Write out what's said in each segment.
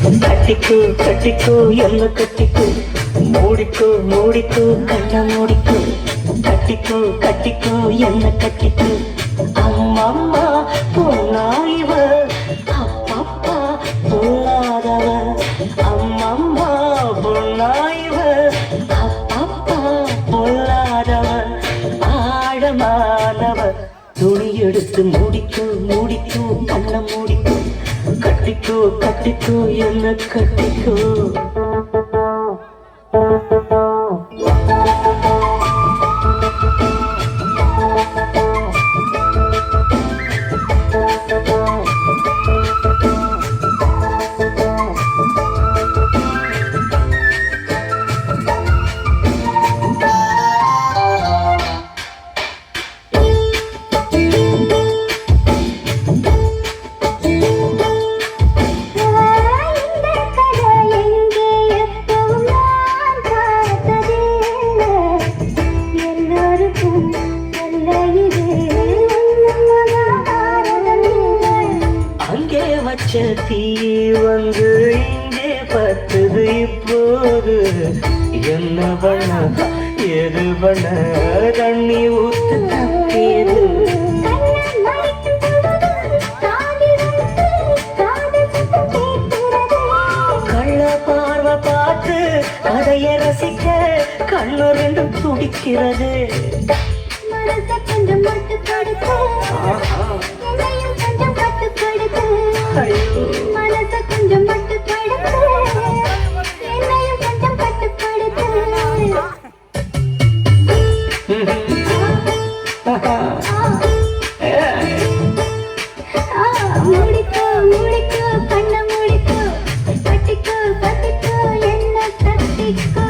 கட்டிக்கோ கட்டிக்கோ என்ன கட்டிக்கோ மூடிக்கோ மூடிக்கோ கண்ண மூடிக்கோ கட்டிக்கோ கட்டிக்கோ என்ன கட்டிக்கோ அம்மம்மா பொன்னாயிவ அப்பப்பா பொல்லாதவ அம்மம்மா பொன்னாயிவ அப்பப்பா பொல்லாதவ ஆழமானவ துணி எடுத்து மூடிக்கோ மூடிக்கோ கண்ண மூடிக்கோ கட்டிக்கோ கட்டிக்கோ என்ன கட்டிக்கோ தீ வந்து இங்கே பத்துது இப்போது என்ன பண்ண எது பண்ண தண்ணி ஊத்து தப்பியது கள்ள பார்வை பார்த்து கதையை ரசிக்க கண்ணு ரெண்டு துடிக்கிறது கொஞ்சம் மட்டும் கொடுத்து மனச கொஞ்சம் மட்டுப்படுத்து என்னையும் கொஞ்சம் கட்டுப்படுத்து மூடிக்கோ மூடிக்கோ கண்ண மூடிக்கோ கட்டிக்கோ கட்டிக்கோ என்ன கட்டிக்கோ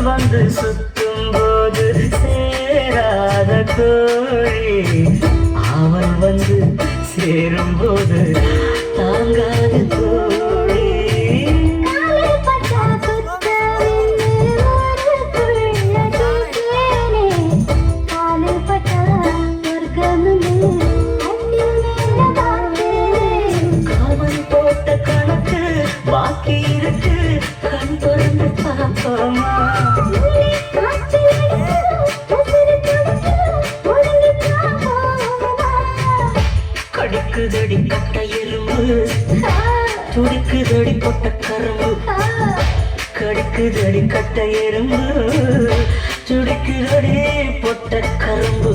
வந்து சுத்தும் போது சேராத கோழி அவன் வந்து சேரும் போது தாங்காது கோழி காவல் போட்ட கணக்கு பாக்கி இருக்கு கண் திறந்து பார்ப்போமா கடிக்குதடி கட்ட எறும்பு துடிக்குதடி பொட்ட கரும்பு கடிக்குதடி கட்ட எறும்பு துடிக்குதடி பொட்ட கரும்பு